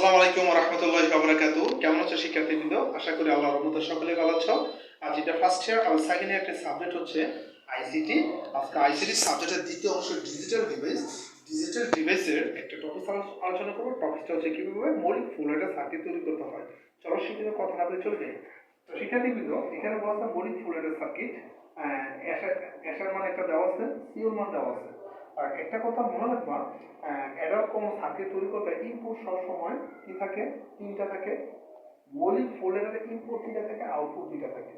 আসসালামু আলাইকুম ওয়া রাহমাতুল্লাহি ওয়া বারাকাতুহু। কেমন আছো শিক্ষার্থীবৃন্দ? আশা করি আল্লাহর রহমতে সকলে ভালো আছো। আজ এটা ফার্স্ট ইয়ার আর সেকেন্ড ইয়ার একটা সাবজেক্ট হচ্ছে আইসিটি। আজকে আইসিটি সাবজেক্টের দ্বিতীয় অংশ ডিজিটাল ডিভাইস। ডিজিটাল ডিভাইসের একটা টপিক আলোচনা করব। টপিকটা হচ্ছে কিভাবে মৌলিক ফুল একটা সার্কিট তৈরি করতে হয়। চলো শিক্ষিত কথা না বলে চলে যাই। তো শিক্ষার্থীবৃন্দ, এখানে বলা আছে মৌলিক ফুল একটা সার্কিট। এসার মান একটা দেওয়া আছে, সিওর মান দেওয়া আছে। আর একটা কথা মনে রাখবা, এরকম সার্কিট তৈরি করতে ইনপুট সবসময় কি থাকে? তিনটা থাকে। মৌলিক ফোল্ডারের ইনপুট দুইটা থাকে, আউটপুট দুইটা থাকে।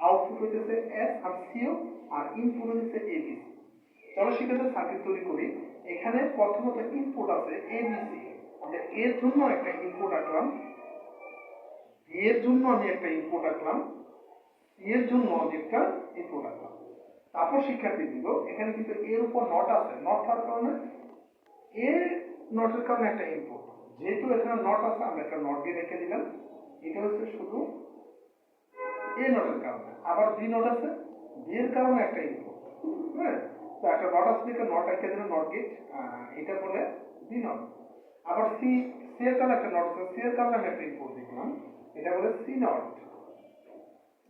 আউটপুট হইতেছে এস আর সিও, আর ইনপুট হইতেছে এবিসি। চলো সেক্ষেত্রে সার্কিট তৈরি করি। এখানে প্রথমত ইনপুট আছে এবিসি। আমরা এর জন্য একটা ইনপুট আঁকলাম, বি এর জন্য আমি একটা ইনপুট আঁকলাম, সি এর জন্য আমি একটা ইনপুট আঁকলাম। তারপর শিক্ষার্থী দিব এখানে কিন্তু এর উপর নট আছে, নট থাকার কারণে এ নটের কারণে একটা ইনপুট, যেহেতু এখানে নট আছে আমরা একটা নট দিয়ে রেখে দিলাম। এটা হচ্ছে শুধু এ নটের কারণে। আবার বি নট আছে, বি এর কারণে একটা ইনপুট। হ্যাঁ, তো একটা নট আছে দেখে নট রেখে দিলাম, নট গেট, এটা বলে বি নট। আবার সি, সি এর কারণে একটা নট আছে, সি এর কারণে আমি একটা ইনপুট দিলাম, এটা বলে সি নট।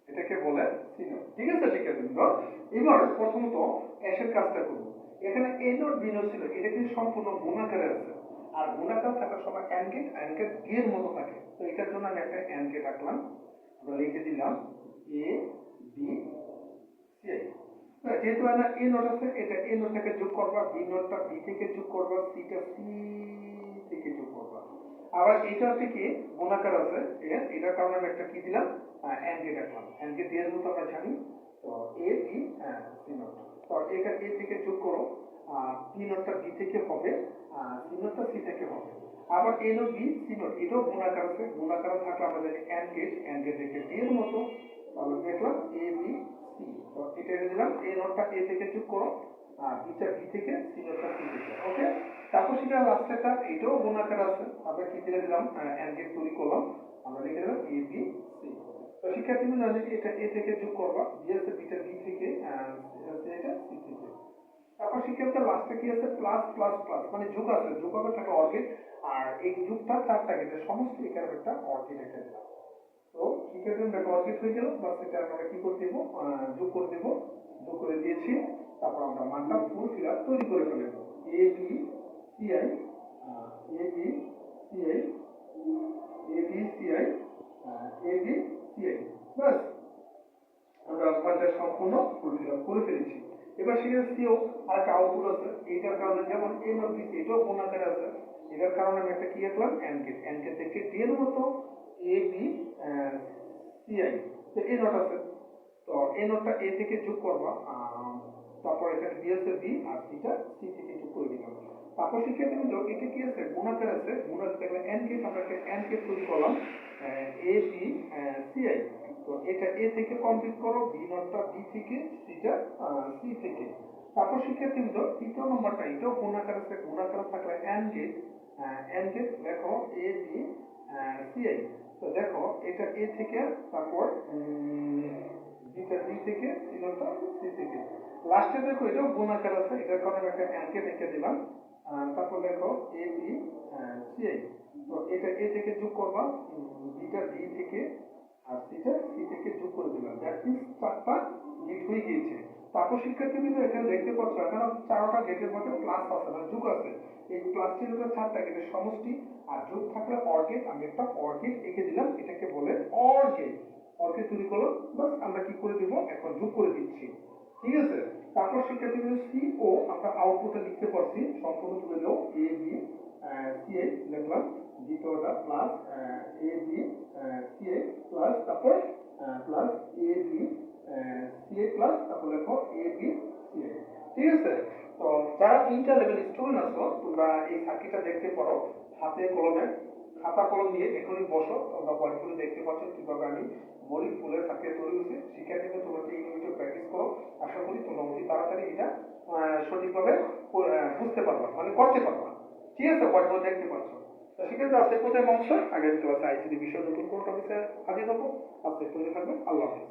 এটাকে বলে সি নট। ঠিক আছে শিক্ষার্থীবৃন্দ, এবার প্রথমত এসের কাজটা করব। এখানে এ নট বি নট ছিল, এটা কিন্তু সম্পূর্ণ গুণাকারে আছে। আর গুণাকার থাকার সময় and gate, and gate B এর মতো থাকে। তো এটার জন্য আমি একটা অ্যান্ড গেট আঁকলাম। আমরা লিখে দিলাম এ বি সি আই। যেহেতু এ নোট আছে, এটা এ নোট থেকে যোগ করবা, বি নোটটা বি থেকে যোগ করবা, সিটা সি থেকে যোগ করবা। আবার এটা থেকে গুণাকার আছে, এটার কারণে আমি একটা কি দিলাম, এন্ড গেট রাখলাম। এন্ড গেট এর মতো আমরা জানি। তো এ বি সি নোট। তো এটা এ থেকে যোগ করো, বি নোটটা বি থেকে হবে, সি নোটটা সি থেকে হবে। আবার এ নোট বি সি নোট, এটাও গুণাকার আছে। গুণাকার থাকলে আমরা জানি এন্ড গেট রেখে বি এর মতো, তাহলে দেখলাম এ বি সি। তো এটা দিলাম, এ নোটটা এ থেকে যোগ করো, বিটা বি থেকে, সি নোটটা সি থেকে। ওকে, তারপর সেটা লাস্টেটা এটাও গুণাকার আছে, আমরা কি দিয়ে দিলাম, এন্ড গেট তৈরি করলাম, আমরা লিখে দিলাম এ বি সি। তো শিক্ষার্থীরা জানেন এটা এ থেকে যোগ করবা, বি আছে বিটা বি থেকে, এটা সি থেকে। তারপর শিক্ষার্থীর লাস্টে কি আছে, প্লাস প্লাস প্লাস, মানে যোগ আছে, যোগ হবে একটা অর্গেট। আর এই যোগটা চারটা গেটের সমষ্টি, এখানে একটা অর্গেট রেখে দিলাম। তো শিক্ষার্থীরা একটা অর্গেট হয়ে গেল, বাস এটা আমরা কি করে দেব, যোগ করে দেব। যোগ করে দিয়েছি, তারপর আমরা মানটা ফুল ফিগার তৈরি করে ফেলব। A B C I, A B C I, A B C I, A B C I. বাস আমরা মানটা সম্পূর্ণ ফুল ফিগার করে ফেলেছি। এবার সেখানে সিও আরেকটা আউটপুট আছে, এইটার কারণে যেমন এ নট বি, এটাও কোন আকারে আছে, এটার কারণে আমি একটা কি আঁকলাম, এন্ড গেট। এন্ড গেট থেকে ডি এর মতো এ বি সি আই। তো এ নট আছে, তো এ নটটা এ থেকে যোগ করবা, তারপর এখানে বি আছে বি, আর সিটা সি থেকে যোগ করে দিলাম। তারপর শিক্ষার্থী বন্ধু, এটা কি আছে, গুণাকার আছে। গুণাকার থাকলে এন্ড গেট, আমরা একটা এন্ড গেট তৈরি করলাম, এ বি সি আই। তো এটা এ থেকে কমপ্লিট করো, বি নটটা বি থেকে, সিটা সি থেকে। তারপর শিক্ষার্থী বন্ধু, তৃতীয় নম্বরটা এটাও গুণাকার আছে। গুণাকার থাকলে এন্ড গেট, এন্ড গেট দেখো এ বি সি আই। তো দেখো এটা এ থেকে, তারপর বিটা বি থেকে, সি নটটা সি থেকে। লাস্টে দেখো এটাও গুণাকার আছে, এটার কারণে একটা এন্ড গেট রেখে দিলাম। তারপর দেখো এ বি সি আই। তো এটা এ থেকে যোগ করবা, বিটা বি থেকে, আর সিটা সি থেকে যোগ করে দিলাম। দ্যাট মিন্স চারটা গেট হয়ে গিয়েছে। তারপর শিক্ষার্থী কিন্তু এখানে দেখতে পাচ্ছ, এখানে চারটা গেটের মধ্যে প্লাস আছে, মানে যোগ আছে। এই প্লাসটি হলো চারটা গেটের সমষ্টি, আর যোগ থাকলে অর গেট, আমি একটা অর গেট এঁকে দিলাম, এটাকে বলে অর গেট। অর গেট তৈরি করলো, বাস আমরা কি করে দিব, এখন যোগ করে দিচ্ছি। ঠিক আছে, তারপর শিক্ষার্থী কিন্তু সি ও আমরা আউটপুটে লিখতে পারছি, সম্পূর্ণ তুলে দাও, এ বি সি আই লিখলাম, দ্বিতীয়টা plus A B C I plus, তারপর plus A B C I plus, তারপর লেখো এ বি সি আই। ঠিক আছে, তো যারা ইন্টার লেভেল স্টুডেন্ট আছো, তোমরা এই সার্কিটটা দেখতে পারো, হাতে কলমে, খাতা কলম নিয়ে এখনই বসো, তোমরা পয়েন্টগুলো দেখতে পাচ্ছ কিভাবে আমি মৌলিক ফুলের সার্কিট তৈরি হয়েছে। শিক্ষার্থীদের তোমরা এই ইউনিটে প্র্যাকটিস করো, আশা করি তোমরা অতি তাড়াতাড়ি এটা সঠিকভাবে বুঝতে পারবা, মানে করতে পারবা। ঠিক আছে, পয়েন্টগুলো দেখতে পাচ্ছ। তো সেক্ষেত্রে আজকে কোথায় অংশ আগে দিতে পারছে আইসিডি বিষয় নতুন কোন টপিকে হাজির হবো। আজকে থাকবে, আল্লাহ হাফেজ।